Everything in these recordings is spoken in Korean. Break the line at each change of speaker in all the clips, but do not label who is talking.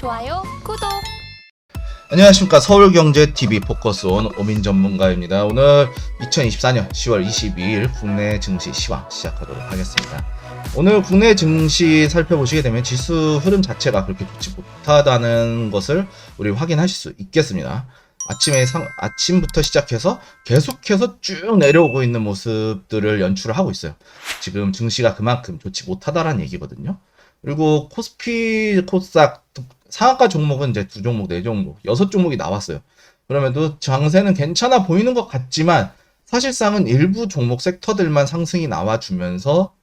좋아요, 구독.
안녕하십니까. 서울경제TV 포커스온 오민 전문가입니다. 오늘 2024년 10월 22일 국내 증시 시황 시작하도록 하겠습니다. 오늘 국내 증시 살펴보시게 되면 지수 흐름 자체가 그렇게 좋지 못하다는 것을 우리 확인하실 수 있겠습니다. 아침부터 시작해서 계속해서 쭉 내려오고 있는 모습들을 연출을 하고 있어요. 지금 증시가 그만큼 좋지 못하다라는 얘기거든요. 그리고 코스피, 코스닥 상한가 종목은 이제 2종목, 4종목, 6종목이 나왔어요. 그럼에도 장세는 괜찮아 보이는 것 같지만 사실상은 일부 종목 섹터들만 상승이 나와주면서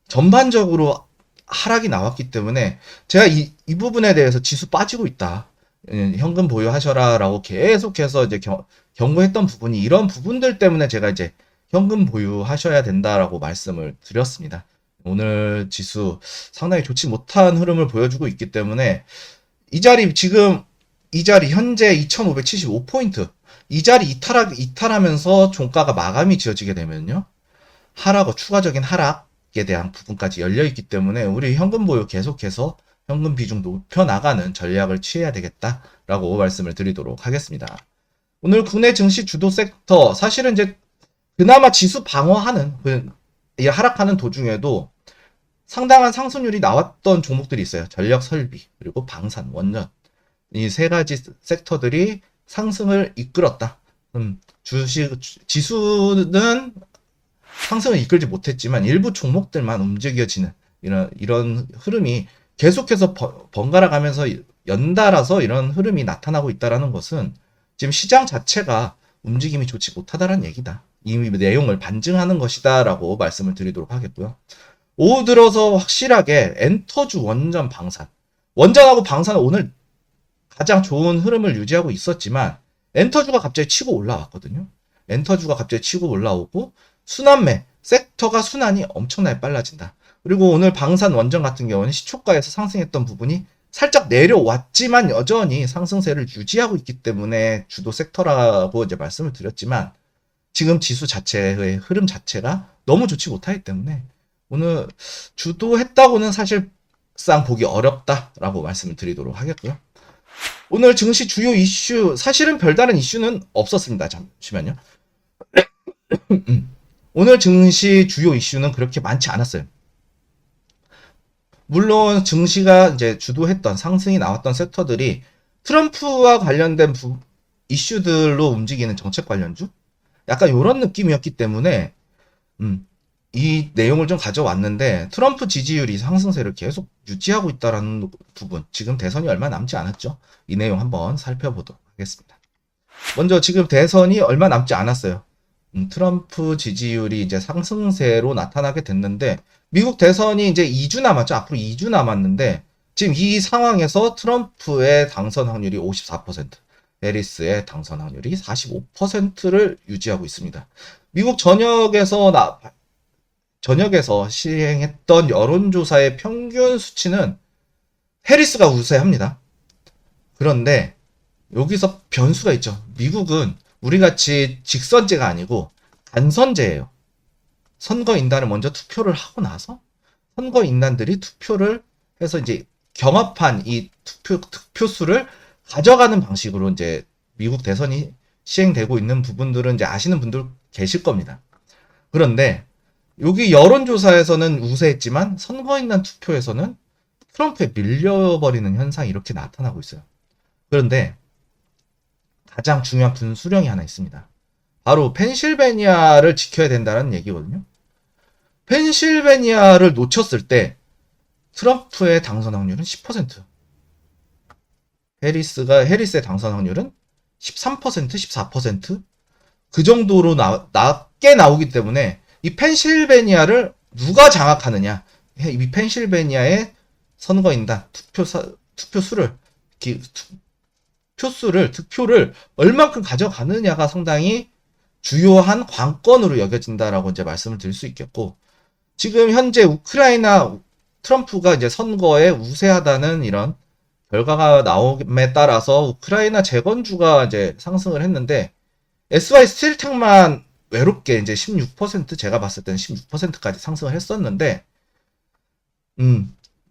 전반적으로 하락이 나왔기 때문에 제가 이 부분에 대해서 지수 빠지고 있다. 현금 보유하셔라 라고 계속해서 이제 경고했던 부분이 이런 부분들 때문에 제가 이제 현금 보유하셔야 된다라고 말씀을 드렸습니다. 오늘 지수 상당히 좋지 못한 흐름을 보여주고 있기 때문에 이 자리 현재 2575포인트 이 자리 이탈하면서 종가가 마감이 지어지게 되면요. 추가적인 하락에 대한 부분까지 열려 있기 때문에 우리 현금 보유 계속해서 현금 비중 높여나가는 전략을 취해야 되겠다라고 말씀을 드리도록 하겠습니다. 오늘 국내 증시 주도 섹터 사실은 이제 그나마 지수 방어하는 이 하락하는 도중에도 상당한 상승률이 나왔던 종목들이 있어요. 전력 설비, 그리고 방산, 원전. 이 세 가지 섹터들이 상승을 이끌었다. 지수는 상승을 이끌지 못했지만 일부 종목들만 움직여지는 이런 흐름이 계속해서 번갈아 가면서 연달아서 이런 흐름이 나타나고 있다는 것은 지금 시장 자체가 움직임이 좋지 못하다는 얘기다. 이 내용을 반증하는 것이다 라고 말씀을 드리도록 하겠고요. 오후 들어서 확실하게 엔터주, 원전, 방산. 원전하고 방산은 오늘 가장 좋은 흐름을 유지하고 있었지만 엔터주가 갑자기 치고 올라왔거든요. 엔터주가 갑자기 치고 올라오고 순환매, 섹터가 순환이 엄청나게 빨라진다. 그리고 오늘 방산, 원전 같은 경우는 시초가에서 상승했던 부분이 살짝 내려왔지만 여전히 상승세를 유지하고 있기 때문에 주도 섹터라고 이제 말씀을 드렸지만 지금 지수 자체의 흐름 자체가 너무 좋지 못하기 때문에 오늘 주도했다고는 사실상 보기 어렵다라고 말씀을 드리도록 하겠고요. 오늘 증시 주요 이슈 사실은 별다른 이슈는 없었습니다. 잠시만요. 오늘 증시 주요 이슈는 그렇게 많지 않았어요. 물론 증시가 이제 주도했던 상승이 나왔던 섹터들이 트럼프와 관련된 이슈들로 움직이는 정책 관련주 약간 이런 느낌이었기 때문에 이 내용을 좀 가져왔는데 트럼프 지지율이 상승세를 계속 유지하고 있다는 부분 지금 대선이 얼마 남지 않았죠. 이 내용 한번 살펴보도록 하겠습니다. 먼저 지금 대선이 얼마 남지 않았어요. 트럼프 지지율이 이제 상승세로 나타나게 됐는데 미국 대선이 이제 2주 남았죠. 앞으로 2주 남았는데 지금 이 상황에서 트럼프의 당선 확률이 54%, 해리스의 당선 확률이 45%를 유지하고 있습니다. 미국 전역에서 시행했던 여론조사의 평균 수치는 해리스가 우세합니다. 그런데 여기서 변수가 있죠. 미국은 우리같이 직선제가 아니고 단선제예요. 선거인단을 먼저 투표를 하고 나서 선거인단들이 투표를 해서 이제 경합한 이 투표수를 가져가는 방식으로 이제 미국 대선이 시행되고 있는 부분들은 이제 아시는 분들 계실 겁니다. 그런데 여기 여론조사에서는 우세했지만 선거인단 투표에서는 트럼프에 밀려버리는 현상이 이렇게 나타나고 있어요. 그런데 가장 중요한 분수령이 하나 있습니다. 바로 펜실베니아를 지켜야 된다는 얘기거든요. 펜실베니아를 놓쳤을 때 트럼프의 당선 확률은 10%. 해리스의 당선 확률은 13%, 14%? 그 정도로 낮게 나오기 때문에 이 펜실베니아를 누가 장악하느냐. 이 펜실베니아의 선거인단, 득표를 얼만큼 가져가느냐가 상당히 주요한 관건으로 여겨진다라고 이제 말씀을 드릴 수 있겠고, 지금 현재 트럼프가 이제 선거에 우세하다는 이런 결과가 나옴에 따라서 우크라이나 재건주가 이제 상승을 했는데, SY 스틸텍만 외롭게 이제 16% 제가 봤을 때는 16%까지 상승을 했었는데,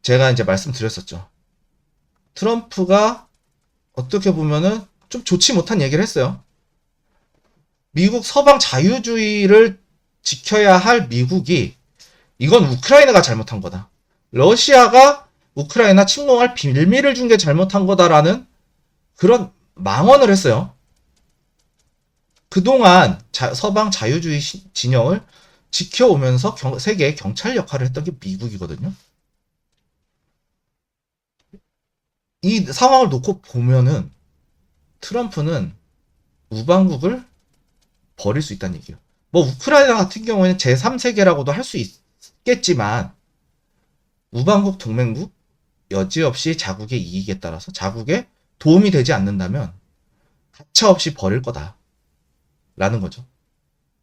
제가 이제 말씀드렸었죠. 트럼프가 어떻게 보면은 좀 좋지 못한 얘기를 했어요. 미국 서방 자유주의를 지켜야 할 미국이 이건 우크라이나가 잘못한 거다. 러시아가 우크라이나 침공할 빌미를 준 게 잘못한 거다라는 그런 망언을 했어요. 그동안 서방 자유주의 진영을 지켜오면서 세계의 경찰 역할을 했던 게 미국이거든요. 이 상황을 놓고 보면은 트럼프는 우방국을 버릴 수 있다는 얘기예요. 뭐 우크라이나 같은 경우에는 제3세계라고도 할 수 있겠지만 우방국 동맹국 여지없이 자국의 이익에 따라서 자국에 도움이 되지 않는다면 가차없이 버릴 거다 라는 거죠.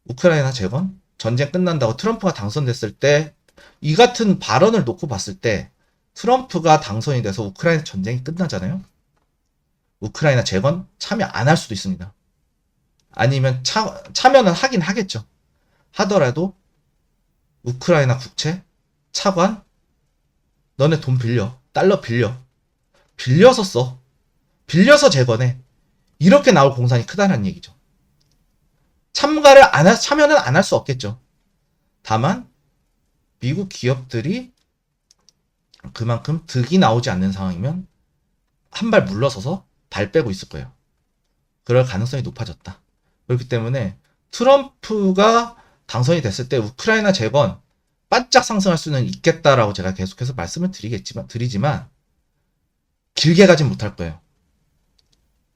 우크라이나 재건 전쟁 끝난다고 트럼프가 당선됐을 때 이 같은 발언을 놓고 봤을 때 트럼프가 당선이 돼서 우크라이나 전쟁이 끝나잖아요. 우크라이나 재건 참여 안 할 수도 있습니다. 아니면 참여는 하긴 하겠죠. 하더라도 우크라이나 국채, 차관, 너네 돈 빌려, 달러 빌려서 써. 빌려서 재건해. 이렇게 나올 공산이 크다는 얘기죠. 참여는 안 할 수 없겠죠. 다만 미국 기업들이 그만큼 득이 나오지 않는 상황이면 한 발 물러서서 발 빼고 있을 거예요. 그럴 가능성이 높아졌다. 그렇기 때문에 트럼프가 당선이 됐을 때 우크라이나 재건 반짝 상승할 수는 있겠다라고 제가 계속해서 말씀을 드리지만 길게 가진 못할 거예요.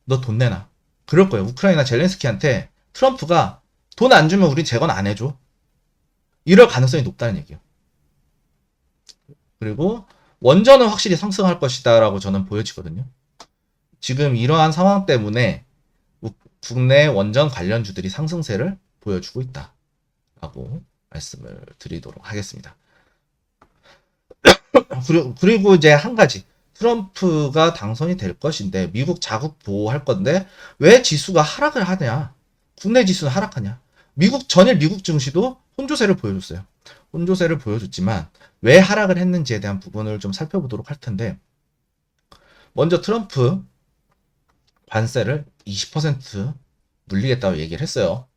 너 돈 내놔. 그럴 거예요. 우크라이나 젤렌스키한테 트럼프가 돈 안 주면 우리 재건 안 해줘. 이럴 가능성이 높다는 얘기예요. 그리고 원전은 확실히 상승할 것이다 라고 저는 보여지거든요. 지금 이러한 상황 때문에 국내 원전 관련주들이 상승세를 보여주고 있다 라고 말씀을 드리도록 하겠습니다. 그리고 이제 한 가지, 트럼프가 당선이 될 것인데 미국 자국 보호할 건데 왜 지수가 하락을 하냐, 국내 지수는 하락하냐. 전일 미국 증시도 혼조세를 보여줬어요. 혼조세를 보여줬지만 왜 하락을 했는지에 대한 부분을 좀 살펴보도록 할 텐데, 먼저 트럼프 관세를 20% 물리겠다고 얘기를 했어요.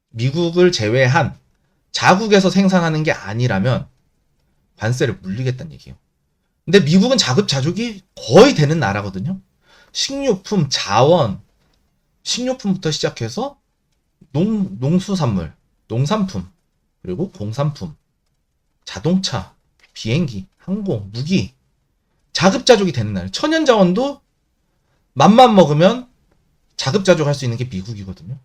미국을 제외한 자국에서 생산하는 게 아니라면 관세를 물리겠다는 얘기예요. 근데 미국은 자급자족이 거의 되는 나라거든요. 식료품, 자원, 식료품부터 시작해서 농수산물, 농산품, 그리고 공산품, 자동차, 비행기, 항공, 무기, 자급자족이 되는 나라. 천연자원도 맘만 먹으면 자급자족 할 수 있는 게 미국이거든요.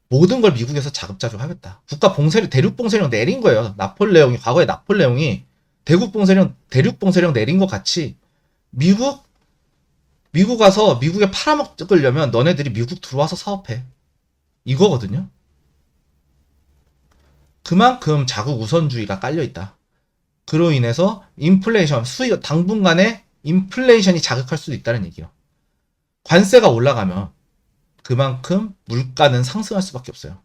모든 걸 미국에서 자급자족 하겠다. 국가 봉쇄령, 대륙봉쇄령 내린 거예요. 과거에 나폴레옹이 대륙봉쇄령 내린 것 같이 미국 와서 미국에 팔아먹으려면 너네들이 미국 들어와서 사업해. 이거거든요. 그만큼 자국 우선주의가 깔려있다. 그로 인해서 인플레이션, 당분간에 인플레이션이 자극할 수도 있다는 얘기예요. 관세가 올라가면 그만큼 물가는 상승할 수밖에 없어요.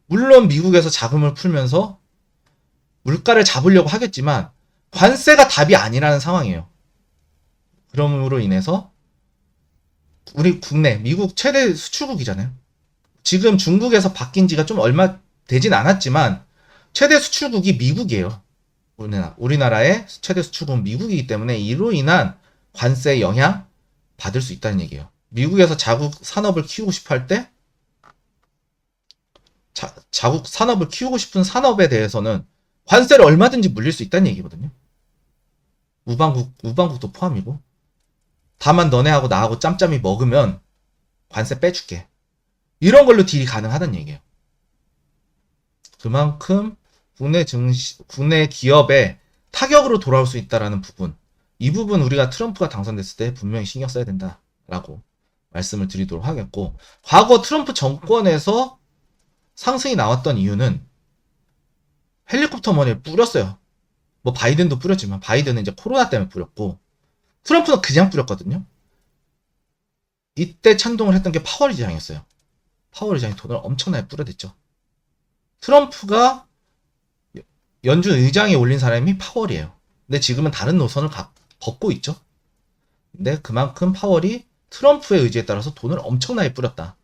물론 미국에서 자금을 풀면서 물가를 잡으려고 하겠지만 관세가 답이 아니라는 상황이에요. 그러므로 인해서 우리 미국 최대 수출국이잖아요. 지금 중국에서 바뀐 지가 좀 얼마 되진 않았지만 최대 수출국이 미국이에요. 우리나라의 최대 수출국은 미국이기 때문에 이로 인한 관세 영향 받을 수 있다는 얘기예요. 미국에서 자국 산업을 키우고 싶어 할 때 자국 산업을 키우고 싶은 산업에 대해서는 관세를 얼마든지 물릴 수 있다는 얘기거든요. 우방국도 포함이고. 다만 너네하고 나하고 짬짬이 먹으면 관세 빼줄게. 이런 걸로 딜이 가능하다는 얘기예요. 그만큼 국내 기업에 타격으로 돌아올 수 있다라는 부분, 이 부분 우리가 트럼프가 당선됐을 때 분명히 신경 써야 된다라고 말씀을 드리도록 하겠고, 과거 트럼프 정권에서 상승이 나왔던 이유는 헬리콥터 머니를 뿌렸어요. 뭐 바이든도 뿌렸지만 바이든은 이제 코로나 때문에 뿌렸고 트럼프는 그냥 뿌렸거든요. 이때 찬동을 했던 게 파월 의장이었어요. 파월 의장이 돈을 엄청나게 뿌려댔죠. 트럼프가 연준 의장에 올린 사람이 파월이에요. 근데 지금은 다른 노선을 걷고 있죠. 근데 그만큼 파월이 트럼프의 의지에 따라서 돈을 엄청나게 뿌렸다.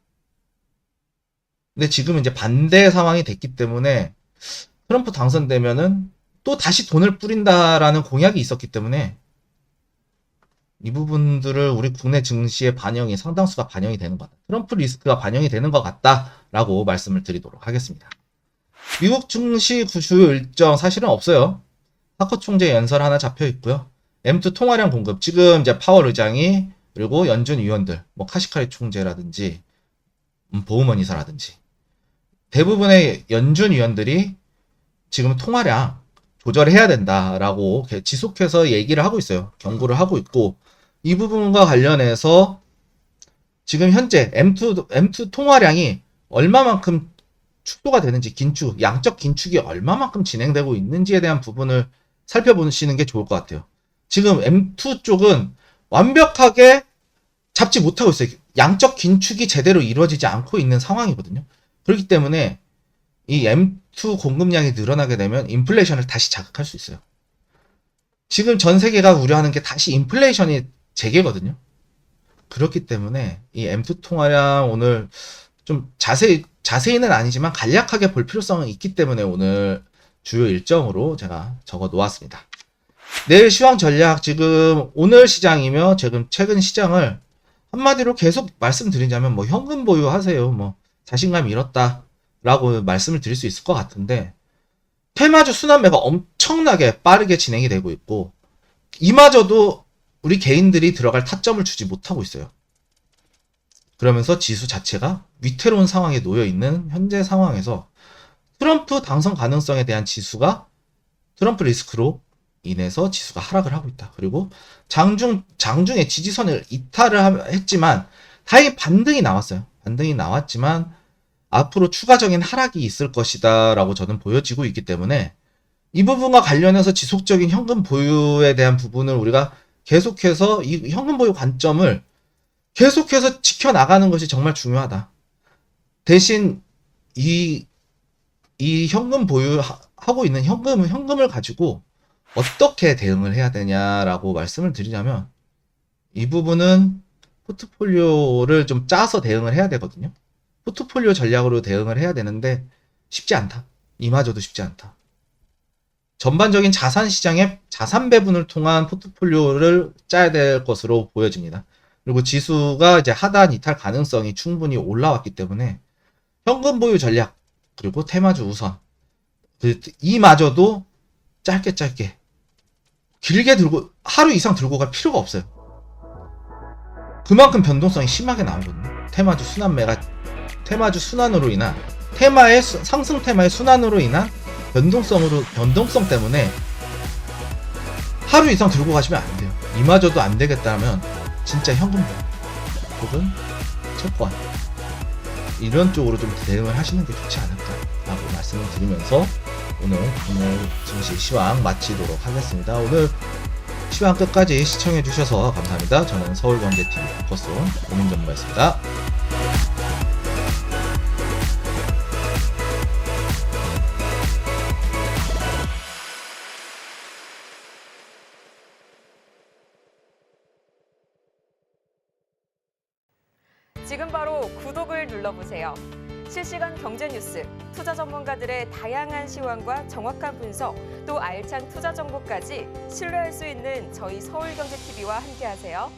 근데 지금 이제 반대 상황이 됐기 때문에 트럼프 당선되면은 또 다시 돈을 뿌린다라는 공약이 있었기 때문에 이 부분들을 우리 국내 증시의 반영이 상당수가 반영이 되는 것 같다. 트럼프 리스크가 반영이 되는 것 같다라고 말씀을 드리도록 하겠습니다. 미국 증시 주요 일정 사실은 없어요. 하커 총재 연설 하나 잡혀 있고요. M2 통화량 공급 지금 이제 파월 의장이 그리고 연준 위원들 뭐 카시카리 총재라든지 보우먼 이사라든지 대부분의 연준 위원들이 지금 통화량 조절해야 된다라고 지속해서 얘기를 하고 있어요. 경고를 하고 있고 이 부분과 관련해서 지금 현재 M2 통화량이 얼마만큼 축소가 되는지 양적 긴축이 얼마만큼 진행되고 있는지에 대한 부분을 살펴보시는 게 좋을 것 같아요. 지금 M2 쪽은 완벽하게 잡지 못하고 있어요. 양적 긴축이 제대로 이루어지지 않고 있는 상황이거든요. 그렇기 때문에 이 M2 공급량이 늘어나게 되면 인플레이션을 다시 자극할 수 있어요. 지금 전 세계가 우려하는 게 다시 인플레이션이 재개거든요. 그렇기 때문에 이 M2 통화량 오늘 좀 자세히는 아니지만 간략하게 볼 필요성은 있기 때문에 오늘 주요 일정으로 제가 적어 놓았습니다. 내일 시황 전략 지금 오늘 시장이며 지금 최근 시장을 한마디로 계속 말씀드리자면 뭐 현금 보유하세요. 뭐 자신감 잃었다 라고 말씀을 드릴 수 있을 것 같은데 테마주 순환매가 엄청나게 빠르게 진행이 되고 있고 이마저도 우리 개인들이 들어갈 타점을 주지 못하고 있어요. 그러면서 지수 자체가 위태로운 상황에 놓여 있는 현재 상황에서 트럼프 당선 가능성에 대한 지수가 트럼프 리스크로 인해서 지수가 하락을 하고 있다. 그리고 장중에 지지선을 이탈을 했지만 다행히 반등이 나왔어요. 반등이 나왔지만 앞으로 추가적인 하락이 있을 것이다 라고 저는 보여지고 있기 때문에 이 부분과 관련해서 지속적인 현금 보유에 대한 부분을 우리가 계속해서 이 현금 보유 관점을 계속해서 지켜나가는 것이 정말 중요하다. 대신 이 현금 보유하고 있는 현금을 가지고 어떻게 대응을 해야 되냐라고 말씀을 드리자면 이 부분은 포트폴리오를 좀 짜서 대응을 해야 되거든요. 포트폴리오 전략으로 대응을 해야 되는데 쉽지 않다. 이마저도 쉽지 않다. 전반적인 자산 시장의 자산 배분을 통한 포트폴리오를 짜야 될 것으로 보여집니다. 그리고 지수가 이제 하단 이탈 가능성이 충분히 올라왔기 때문에 현금 보유 전략 그리고 테마주 우선 이마저도 짧게 길게 들고 하루 이상 들고 갈 필요가 없어요. 그만큼 변동성이 심하게 나오거든요. 테마주 순환으로 인한 상승 테마의 순환으로 인한 변동성 때문에 하루 이상 들고 가시면 안 돼요. 이마저도 안 되겠다면 진짜 현금 혹은 채권 이런 쪽으로 좀 대응을 하시는 게 좋지 않을까라고 말씀을 드리면서 오늘 증시 시황 마치도록 하겠습니다. 오늘 시황 끝까지 시청해 주셔서 감사합니다. 저는 서울경제TV 포커스온 오민전문가였습니다.
지금 바로 구독을 눌러보세요. 실시간 경제 뉴스, 투자 전문가들의 다양한 시황과 정확한 분석, 또 알찬 투자 정보까지 신뢰할 수 있는 저희 서울경제TV와 함께하세요.